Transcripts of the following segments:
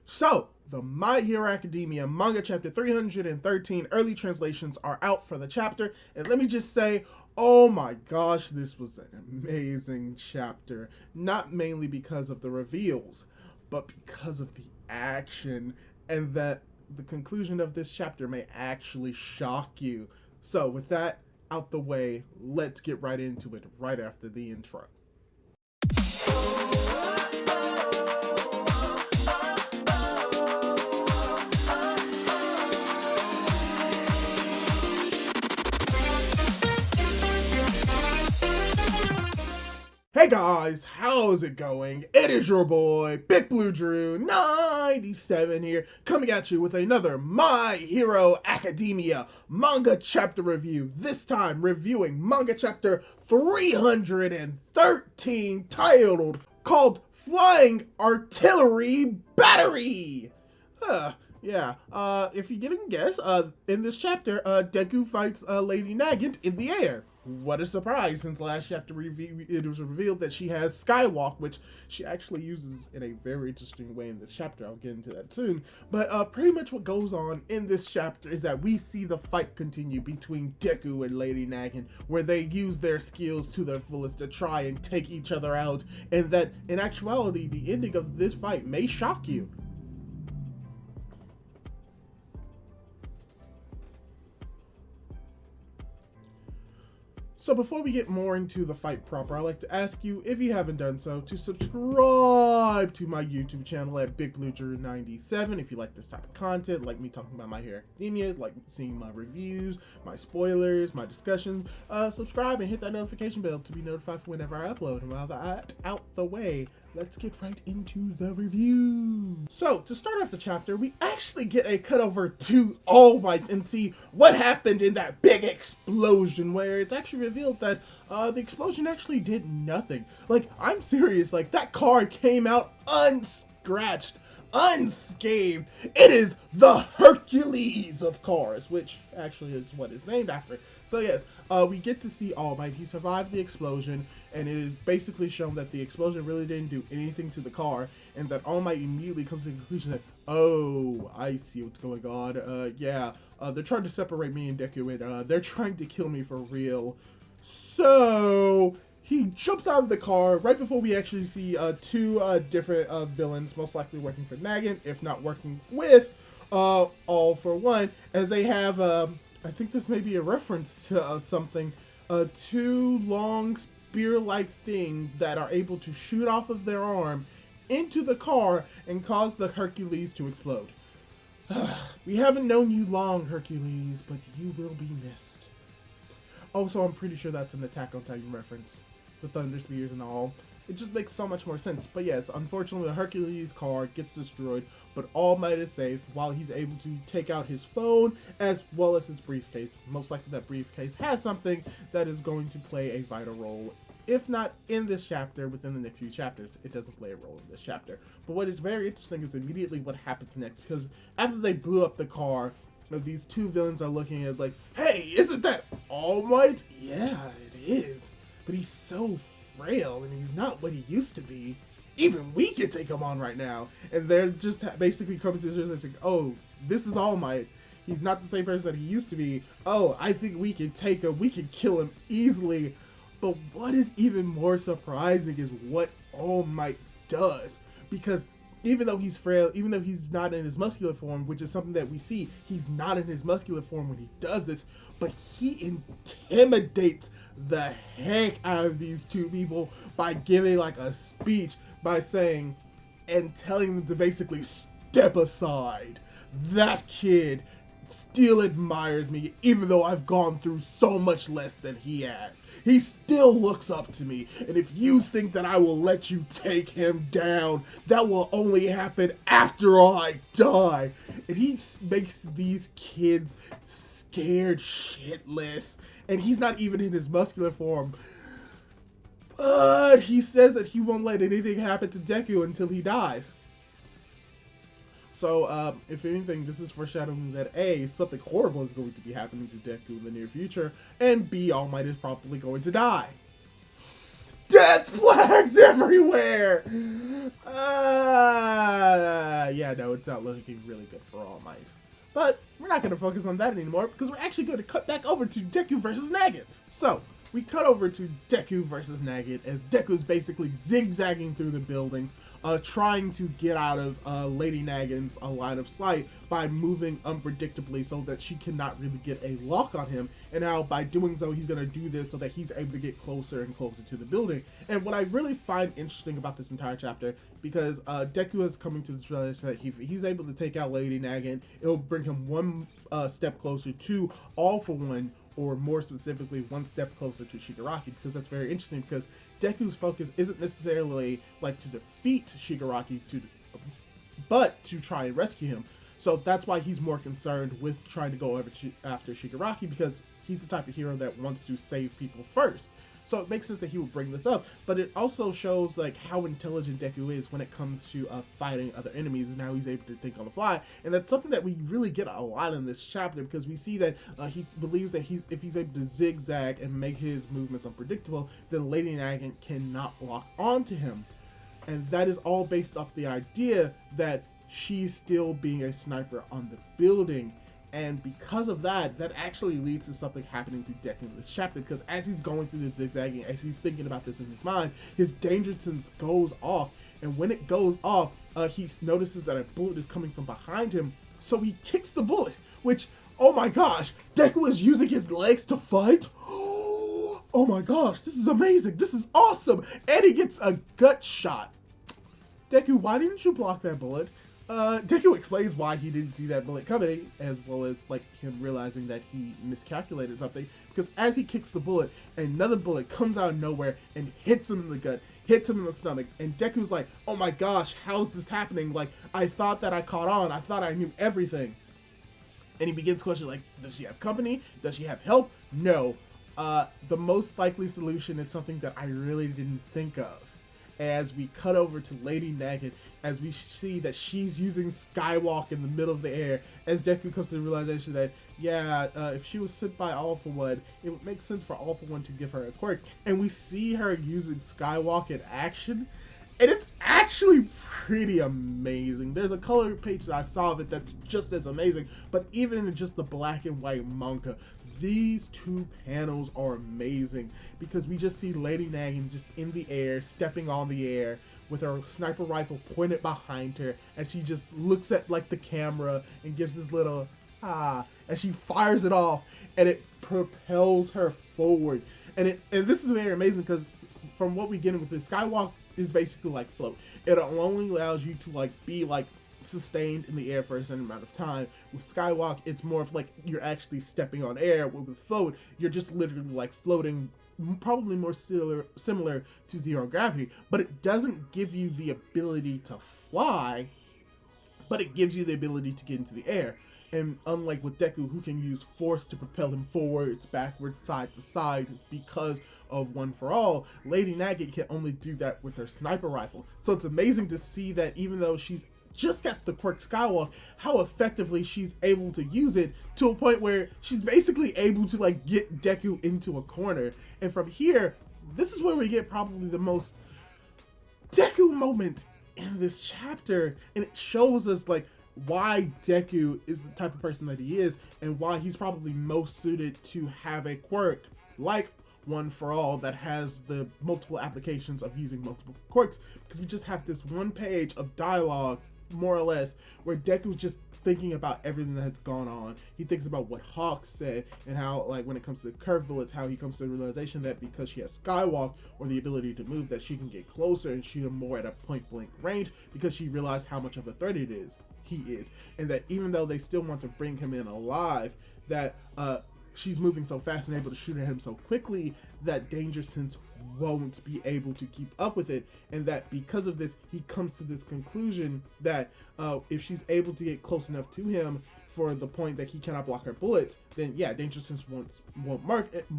So, the My Hero Academia manga chapter 313 early translations are out for the chapter, and let me just say, oh my gosh, this was an amazing chapter. Not mainly because of the reveals, but because of the action, and that the conclusion of this chapter may actually shock you. So, with that out the way, let's get right into it right after the intro. Hey guys, how's it going? It is your boy, Big Blue Drew 97 here, coming at you with another My Hero Academia manga chapter review. This time reviewing manga chapter 313, called Flying Artillery Battery. If you didn't guess, in this chapter, Deku fights Lady Nagant in the air. What a surprise, since last chapter it was revealed that she has Skywalk, which she actually uses in a very interesting way in this chapter. I'll get into that soon. But pretty much what goes on in this chapter is that we see the fight continue between Deku and Lady Nagant, where they use their skills to their fullest to try and take each other out, and that in actuality, the ending of this fight may shock you. So before we get more into the fight proper, I'd like to ask you, if you haven't done so, to subscribe to my YouTube channel at BigBlueDrew97 if you like this type of content, like me talking about My Hero Academia, like seeing my reviews, my spoilers, my discussions. Subscribe and hit that notification bell to be notified for whenever I upload. And while that's out the way, let's get right into the review. So, to start off the chapter, we actually get a cut over to All Might and see what happened in that big explosion, where it's actually revealed that the explosion actually did nothing. Like, I'm serious, like, that car came out unscratched, unscathed. It is the Hercules of cars, which actually is what it's named after. So yes, we get to see All Might. He survived the explosion, and it is basically shown that the explosion really didn't do anything to the car, and that All Might immediately comes to the conclusion that, oh, I see what's going on. They're trying to separate me and Deku, and they're trying to kill me for real. So he jumps out of the car right before we actually see two different villains, most likely working for Nagant, if not working with All for One, as they have, I think this may be a reference to something, two long spear-like things that are able to shoot off of their arm into the car and cause the Hercules to explode. We haven't known you long, Hercules, but you will be missed. Also, I'm pretty sure that's an Attack on Titan reference. The Thunder Spears and all. It just makes so much more sense. But yes, unfortunately, the Hercules car gets destroyed, but All Might is safe while he's able to take out his phone as well as his briefcase. Most likely that briefcase has something that is going to play a vital role. If not in this chapter, within the next few chapters, it doesn't play a role in this chapter. But what is very interesting is immediately what happens next, because after they blew up the car, these two villains are looking at like, hey, isn't that All Might? Yeah, it is. But he's so frail, and he's not what he used to be. Even we can take him on right now. And they're just basically coming to this like, oh, this is All Might. He's not the same person that he used to be. Oh, I think we can take him. We can kill him easily. But what is even more surprising is what All Might does. Because even though he's frail, even though he's not in his muscular form, which is something that we see, he's not in his muscular form when he does this, but he intimidates the heck out of these two people by giving like a speech by saying and telling them to basically step aside. That kid still admires me, even though I've gone through so much less than he has. He still looks up to me, and if you think that I will let you take him down, that will only happen after I die. And he makes these kids scared shitless, and he's not even in his muscular form. But he says that he won't let anything happen to Deku until he dies. So, if anything, this is foreshadowing that A, something horrible is going to be happening to Deku in the near future, and B, All Might is probably going to die. Death flags everywhere! yeah, no, it's not looking really good for All Might. But we're not going to focus on that anymore because we're actually going to cut back over to Deku versus Nagant. So, we cut over to Deku versus Nagant as Deku's basically zigzagging through the buildings, trying to get out of Lady Nagant's line of sight by moving unpredictably so that she cannot really get a lock on him, and how by doing so he's going to do this so that he's able to get closer and closer to the building. And what I really find interesting about this entire chapter, because Deku is coming to this realization that he's able to take out Lady Nagant, it'll bring him one step closer to All For One, or more specifically, one step closer to Shigaraki, because that's very interesting, because Deku's focus isn't necessarily like to defeat Shigaraki, but to try and rescue him. So that's why he's more concerned with trying to go after Shigaraki, because he's the type of hero that wants to save people first. So it makes sense that he would bring this up, but it also shows like how intelligent Deku is when it comes to fighting other enemies, and how he's able to think on the fly. And that's something that we really get a lot in this chapter, because we see that he believes that if he's able to zigzag and make his movements unpredictable, then Lady Nagant cannot lock onto him. And that is all based off the idea that she's still being a sniper on the building. And because of that, that actually leads to something happening to Deku in this chapter, because as he's going through this zigzagging, as he's thinking about this in his mind, his danger sense goes off. And when it goes off, he notices that a bullet is coming from behind him, so he kicks the bullet, which, oh my gosh, Deku is using his legs to fight? Oh my gosh, this is amazing, this is awesome! And he gets a gut shot. Deku, why didn't you block that bullet? Deku explains why he didn't see that bullet coming, as well as like him realizing that he miscalculated something, because as he kicks the bullet, another bullet comes out of nowhere and hits him in the gut, hits him in the stomach, and Deku's like, oh my gosh, how's this happening? Like, I thought that I caught on, I thought I knew everything. And he begins questioning, like, does she have company? Does she have help? No. The most likely solution is something that I really didn't think of. As we cut over to Lady Nagant, as we see that she's using Skywalk in the middle of the air, as Deku comes to the realization that, yeah, if she was sent by All For One, it would make sense for All For One to give her a quirk. And we see her using Skywalk in action, and it's actually pretty amazing. There's a color page that I saw of it that's just as amazing, but even in just the black and white manga, these two panels are amazing, because we just see Lady Nagant just in the air, stepping on the air with her sniper rifle pointed behind her, and she just looks at like the camera and gives this little and she fires it off, and it propels her forward. And this is very amazing, because from what we get with this, Skywalk is basically like float. It only allows you to like be like sustained in the air for a certain amount of time. With Skywalk, it's more of like you're actually stepping on air. With float, you're just literally like floating, probably more similar to zero gravity, but it doesn't give you the ability to fly, but it gives you the ability to get into the air. And unlike with Deku, who can use force to propel him forwards, backwards, side to side because of One For All, Lady Nagant can only do that with her sniper rifle. So it's amazing to see that even though she's just got the quirk Skywalk, how effectively she's able to use it, to a point where she's basically able to like get Deku into a corner. And from here, this is where we get probably the most Deku moment in this chapter, and it shows us like why Deku is the type of person that he is, and why he's probably most suited to have a quirk like One For All that has the multiple applications of using multiple quirks, because we just have this one page of dialogue, more or less, where Deku's just thinking about everything that's gone on. He thinks about what Hawk said, and how, like, when it comes to the curved bullets, how he comes to the realization that because she has Skywalk, or the ability to move, that she can get closer and shoot him more at a point blank range, because she realized how much of a threat he is, and that even though they still want to bring him in alive, that she's moving so fast and able to shoot at him so quickly that danger sense won't be able to keep up with it, and that because of this, he comes to this conclusion that if she's able to get close enough to him for the point that he cannot block her bullets, then yeah, danger sense won't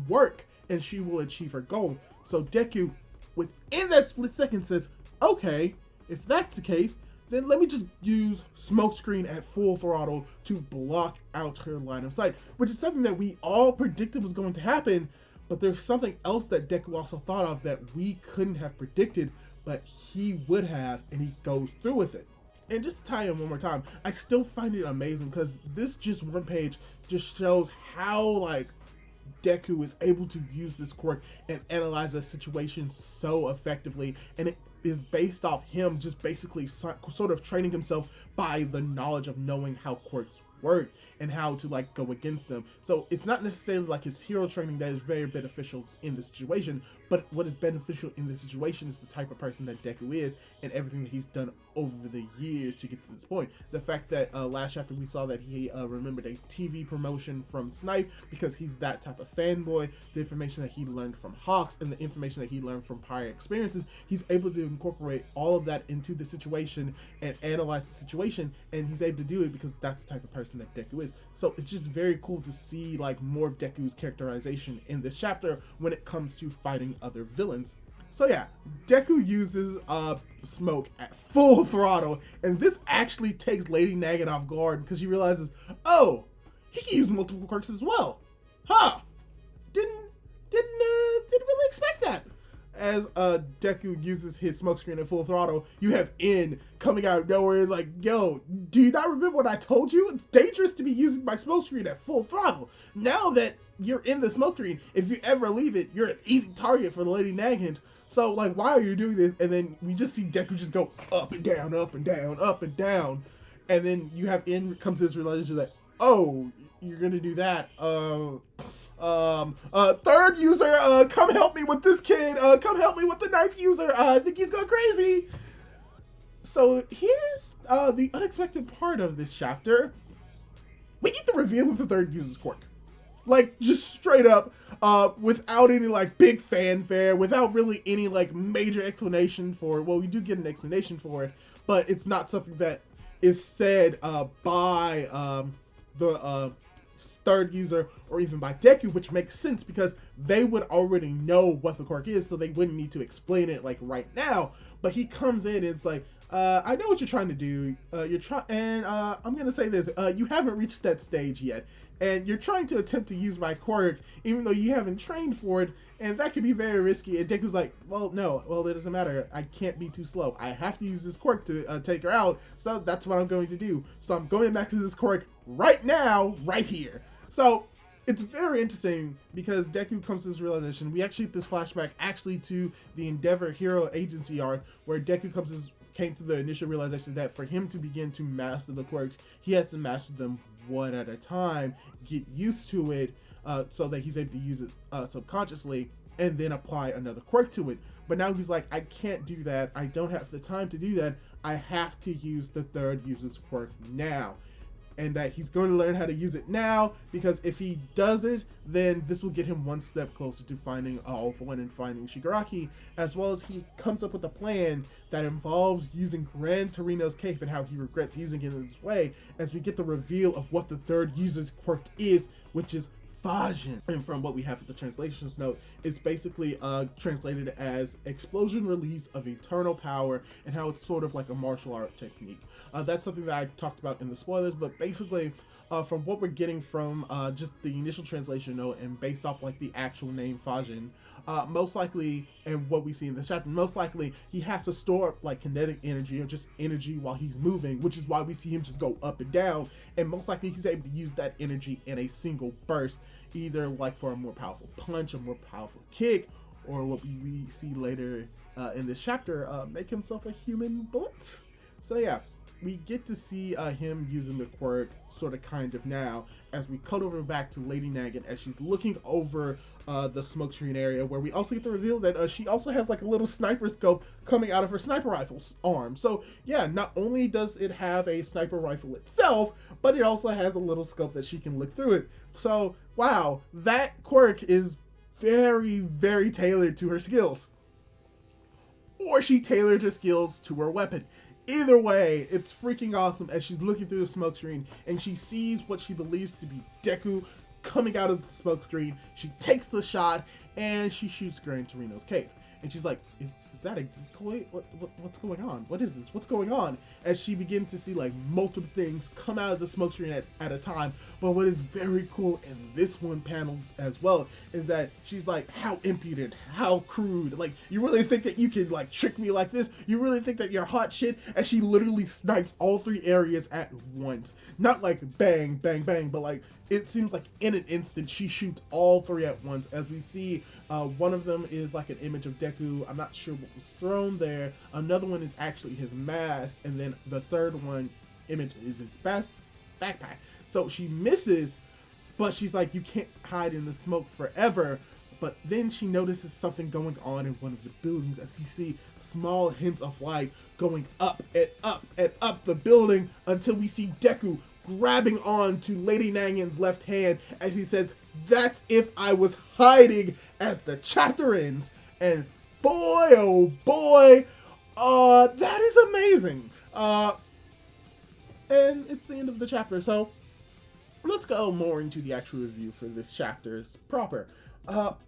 work, and she will achieve her goal. So Deku, within that split second, says, okay, if that's the case, then let me just use smokescreen at full throttle to block out her line of sight, which is something that we all predicted was going to happen. But there's something else that Deku also thought of that we couldn't have predicted, but he would have, and he goes through with it. And just to tie in one more time, I still find it amazing because this just one page just shows how like Deku is able to use this quirk and analyze a situation so effectively, and it is based off him just basically sort of training himself by the knowledge of knowing how quirks work and how to like go against them. So it's not necessarily like his hero training that is very beneficial in the situation, but what is beneficial in the situation is the type of person that Deku is and everything that he's done over the years to get to this point. The fact that last chapter we saw that he remembered a TV promotion from Snipe because he's that type of fanboy, the information that he learned from Hawks and the information that he learned from prior experiences, he's able to incorporate all of that into the situation and analyze the situation, and he's able to do it because that's the type of person that Deku is. So it's just very cool to see like more of Deku's characterization in this chapter when it comes to fighting other villains. So yeah, Deku uses smoke at full throttle, and this actually takes Lady Nagant off guard because she realizes, oh, he can use multiple quirks as well. Huh? Didn't really expect that. As Deku uses his smoke screen at full throttle, you have N coming out of nowhere. It's like, yo, do you not remember what I told you? It's dangerous to be using my smoke screen at full throttle. Now that you're in the smoke screen, if you ever leave it, you're an easy target for the Lady Nagant. So, like, why are you doing this? And then we just see Deku just go up and down, up and down, up and down. And then you have N comes to this realization that, oh, you're gonna do that. Third user, come help me with this kid. Come help me with the ninth user. I think he's gone crazy. So here's the unexpected part of this chapter. We get the reveal of the third user's quirk. Like, just straight up, without any, like, big fanfare, without really any, like, major explanation for it. Well, we do get an explanation for it, but it's not something that is said by the third user or even by Deku, which makes sense because they would already know what the quirk is, so they wouldn't need to explain it, like, right now. But he comes in and it's like, I know what you're trying to do. I'm gonna say this, you haven't reached that stage yet, and you're trying to attempt to use my quirk even though you haven't trained for it, and that could be very risky. And Deku's like, well, no, well, it doesn't matter. I can't be too slow. I have to use this quirk to take her out, so that's what I'm going to do. So I'm going back to this quirk right now, right here. So it's very interesting because Deku comes to this realization. We actually get this flashback actually to the Endeavor Hero Agency arc, where Deku came to the initial realization that for him to begin to master the quirks, he has to master them one at a time, get used to it, so that he's able to use it subconsciously, and then apply another quirk to it. But now he's like, I can't do that. I don't have the time to do that. I have to use the third user's quirk now. And that he's going to learn how to use it now, because if he does it, then this will get him one step closer to finding All for One and finding Shigaraki, as well as he comes up with a plan that involves using Gran Torino's cape and how he regrets using it in this way, as we get the reveal of what the third user's quirk is, which is Fajin. And from what we have at the translations note, it's basically translated as explosion release of eternal power, and how it's sort of like a martial art technique. That's something that I talked about in the spoilers, but basically from what we're getting from just the initial translation note and based off like the actual name Fajin, most likely, and what we see in this chapter, most likely he has to store like kinetic energy or just energy while he's moving, which is why we see him just go up and down, and most likely he's able to use that energy in a single burst, either like for a more powerful punch, a more powerful kick, or what we see later in this chapter, make himself a human bullet. So yeah, we get to see him using the quirk sort of kind of now, as we cut over back to Lady Nagant as she's looking over the smoke screen area, where we also get to reveal that she also has like a little sniper scope coming out of her sniper rifle's arm. So yeah, not only does it have a sniper rifle itself, but it also has a little scope that she can look through it. So wow, that quirk is very, very tailored to her skills. Or she tailored her skills to her weapon. Either way, it's freaking awesome as she's looking through the smoke screen and she sees what she believes to be Deku coming out of the smoke screen. She takes the shot and she shoots Gran Torino's cape. and she's like, is that a decoy? What's going on? What is this? What's going on? As she begins to see like multiple things come out of the smoke screen at a time. But what is very cool in this one panel as well is that she's like, how impudent, how crude. Like, you really think that you can like trick me like this? You really think that you're hot shit? And she literally snipes all 3 areas at once. Not like bang, bang, bang, but like it seems like in an instant she shoots all 3 at once. As we see, one of them is like an image of Deku. I'm not sure what was thrown there. Another one is actually his mask, and then the third one image is his best backpack. So she misses, but she's like, you can't hide in the smoke forever. But then she notices something going on in one of the buildings as you see small hints of light going up and up and up the building until we see Deku grabbing on to Lady Nagant's left hand as he says, "That's if I was hiding," as the chapter ends. And boy, oh boy, that is amazing. And it's the end of the chapter, so let's go more into the actual review for this chapter's proper.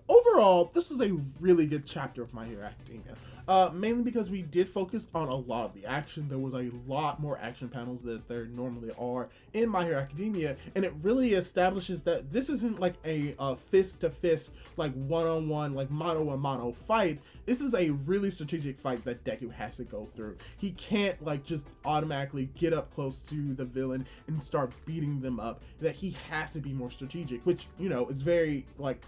Overall, this was a really good chapter of My Hero Academia. Mainly because we did focus on a lot of the action. There was a lot more action panels that there normally are in My Hero Academia, and it really establishes that this isn't like a fist-to-fist, like one-on-one, like mano-a-mano fight. This is a really strategic fight that Deku has to go through. He can't like just automatically get up close to the villain and start beating them up. That he has to be more strategic, which, you know, is very like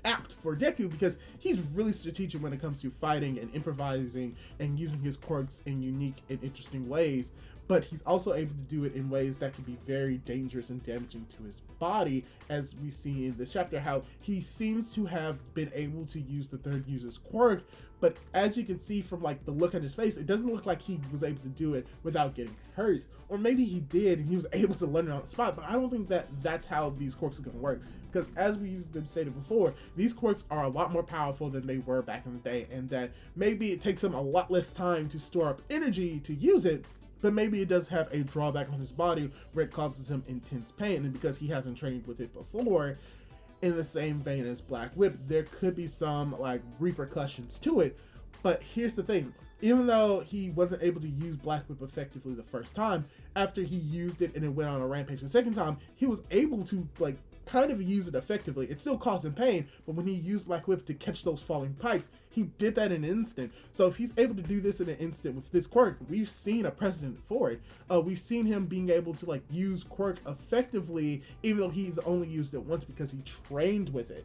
apt for Deku because he's really strategic when it comes to fighting and improvising and using his quirks in unique and interesting ways, but he's also able to do it in ways that can be very dangerous and damaging to his body, as we see in this chapter how he seems to have been able to use the third user's quirk, but as you can see from like the look on his face, it doesn't look like he was able to do it without getting hurt. Or maybe he did and he was able to learn it on the spot, but I don't think that that's how these quirks are going to work. Because as we've been stated before, these quirks are a lot more powerful than they were back in the day, and that maybe it takes him a lot less time to store up energy to use it, but maybe it does have a drawback on his body where it causes him intense pain, and because he hasn't trained with it before, in the same vein as Black Whip, there could be some like repercussions to it. But here's the thing, even though he wasn't able to use Black Whip effectively the first time, after he used it and it went on a rampage the second time, he was able to like kind of use it effectively. It still caused him pain, but when he used Black Whip to catch those falling pikes, he did that in an instant. So if he's able to do this in an instant with this quirk, we've seen a precedent for it. We've seen him being able to like use quirk effectively, even though he's only used it once because he trained with it.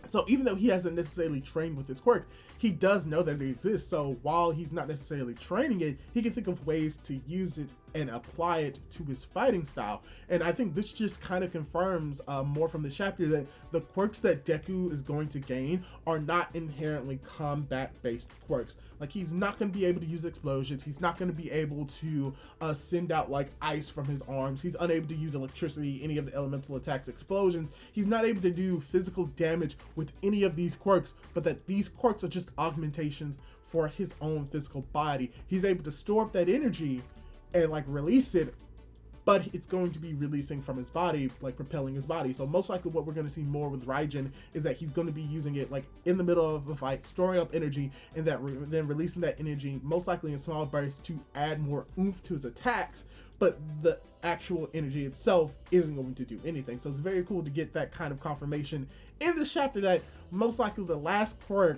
So even though he hasn't necessarily trained with his quirk, he does know that it exists. So while he's not necessarily training it, he can think of ways to use it and apply it to his fighting style. And I think this just kind of confirms more from this chapter that the quirks that Deku is going to gain are not inherently combat-based quirks. Like, he's not going to be able to use explosions. He's not going to be able to send out like ice from his arms. He's unable to use electricity, any of the elemental attacks, explosions. He's not able to do physical damage with any of these quirks, but that these quirks are just augmentations for his own physical body. He's able to store up that energy and like release it, but it's going to be releasing from his body, like propelling his body. So most likely what we're going to see more with Raijin is that he's going to be using it like in the middle of a fight, storing up energy, and that then releasing that energy most likely in small bursts to add more oomph to his attacks, but the actual energy itself isn't going to do anything. So it's very cool to get that kind of confirmation in this chapter that most likely the last quirk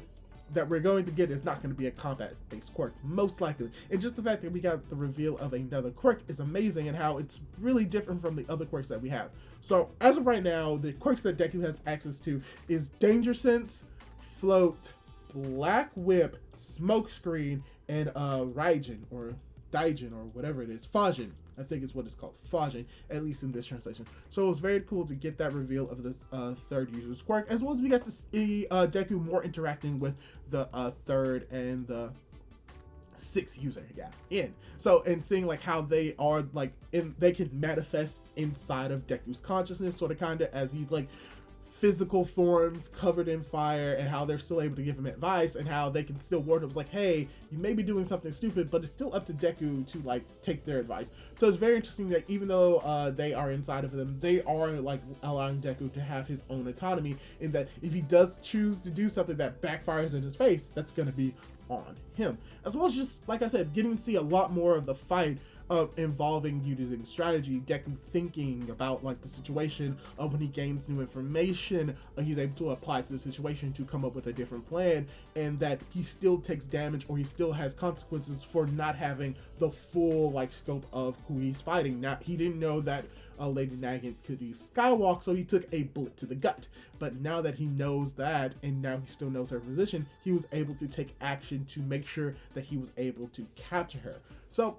that we're going to get is not going to be a combat-based quirk, most likely. And just the fact that we got the reveal of another quirk is amazing, and how it's really different from the other quirks that we have. So as of right now, the quirks that Deku has access to is Danger Sense, Float, Black Whip, Smokescreen, and Raijin, or Daijin, or whatever it is, Fajin. I think is what it's called, Fajin, at least in this translation. So it was very cool to get that reveal of this third user's quirk, as well as we got to see Deku more interacting with the third and the sixth user, So, and seeing like how they are like they can manifest inside of Deku's consciousness, sort of kind of as he's like physical forms covered in fire, and how they're still able to give him advice, and how they can still warn him, like, hey, you may be doing something stupid, but it's still up to Deku to like take their advice. So it's very interesting that even though they are inside of them, they are like allowing Deku to have his own autonomy, in that if he does choose to do something that backfires in his face, that's going to be on him. As well as, just like I said, getting to see a lot more of the fight involving using strategy, Deku thinking about like the situation when he gains new information, he's able to apply to the situation to come up with a different plan, and that he still takes damage, or he still has consequences for not having the full like scope of who he's fighting. Now, he didn't know that Lady Nagant could use Skywalk, so he took a bullet to the gut. But now that he knows that, and now he still knows her position, he was able to take action to make sure that he was able to capture her. So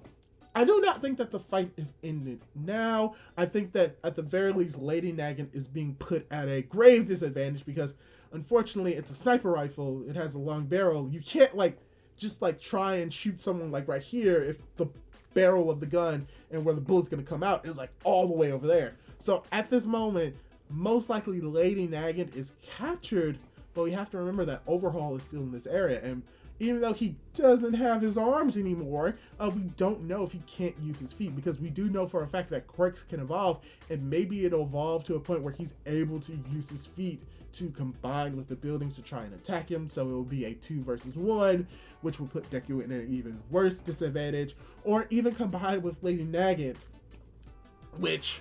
I do not think that the fight is ended now. I think that at the very least, Lady Nagant is being put at a grave disadvantage, because unfortunately it's a sniper rifle. It has a long barrel. You can't like just like try and shoot someone like right here if the barrel of the gun and where the bullet's going to come out is like all the way over there. So at this moment, most likely Lady Nagant is captured, but we have to remember that Overhaul is still in this area, and even though he doesn't have his arms anymore, we don't know if he can't use his feet, because we do know for a fact that Quirk can evolve, and maybe it'll evolve to a point where he's able to use his feet to combine with the buildings to try and attack him. So it will be a 2 versus 1, which will put Deku in an even worse disadvantage, or even combined with Lady Nagant, which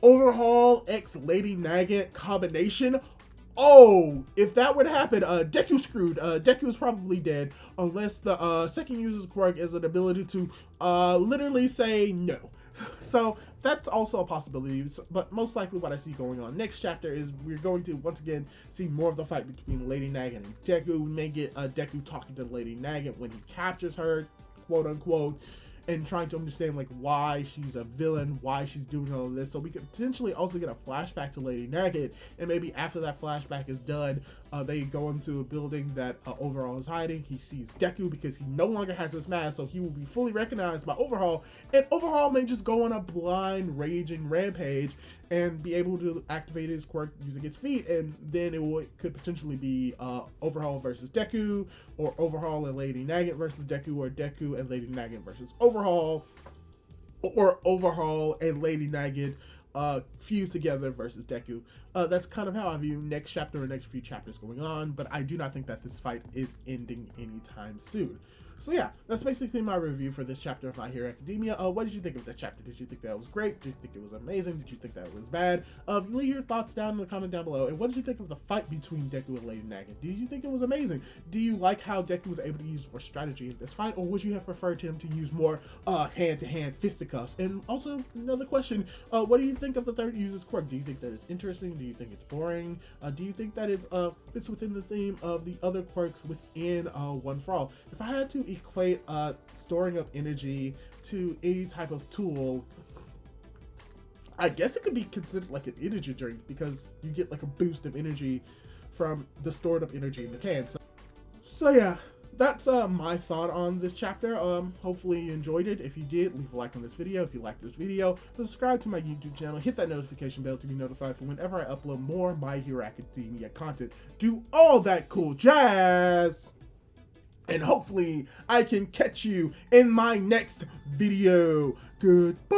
Overhaul x Lady Nagant combination. Oh, if that would happen, Deku screwed. Deku is probably dead, unless the second user's quirk is an ability to literally say no. So that's also a possibility, but most likely what I see going on next chapter is we're going to once again see more of the fight between Lady Nagant and Deku. We may get Deku talking to Lady Nagant when he captures her, quote unquote, and trying to understand like why she's a villain, why she's doing all of this. So we could potentially also get a flashback to Lady Nagant, and maybe after that flashback is done, they go into a building that Overhaul is hiding. He sees Deku because he no longer has his mask, so he will be fully recognized by Overhaul, and Overhaul may just go on a blind raging rampage and be able to activate his quirk using its feet, and then could potentially be Overhaul versus Deku, or Overhaul and Lady Nagant versus Deku, or Deku and Lady Nagant versus Overhaul, or Overhaul and Lady Nagant fused together versus Deku. That's kind of how I view next chapter or next few chapters going on, but I do not think that this fight is ending anytime soon. So yeah, that's basically my review for this chapter of My Hero Academia. What did you think of this chapter? Did you think that was great? Did you think it was amazing? Did you think that was bad? Leave your thoughts down in the comment down below. And what did you think of the fight between Deku and Lady Nagant? Did you think it was amazing? Do you like how Deku was able to use more strategy in this fight, or would you have preferred him to use more hand-to-hand fisticuffs? And also, another question, what do you think of the third user's quirk? Do you think that it's interesting? Do you think it's boring? Do you think that it's fits within the theme of the other quirks within One for All? If I had to equate storing up energy to any type of tool, I guess it could be considered like an energy drink, because you get like a boost of energy from the stored up energy in the can. So yeah, that's my thought on this chapter. Hopefully you enjoyed it. If you did, leave a like on this video. If you liked this video, subscribe to my YouTube channel, hit that notification bell to be notified for whenever I upload more My Hero Academia content. Do all that cool jazz! And hopefully I can catch you in my next video. Goodbye!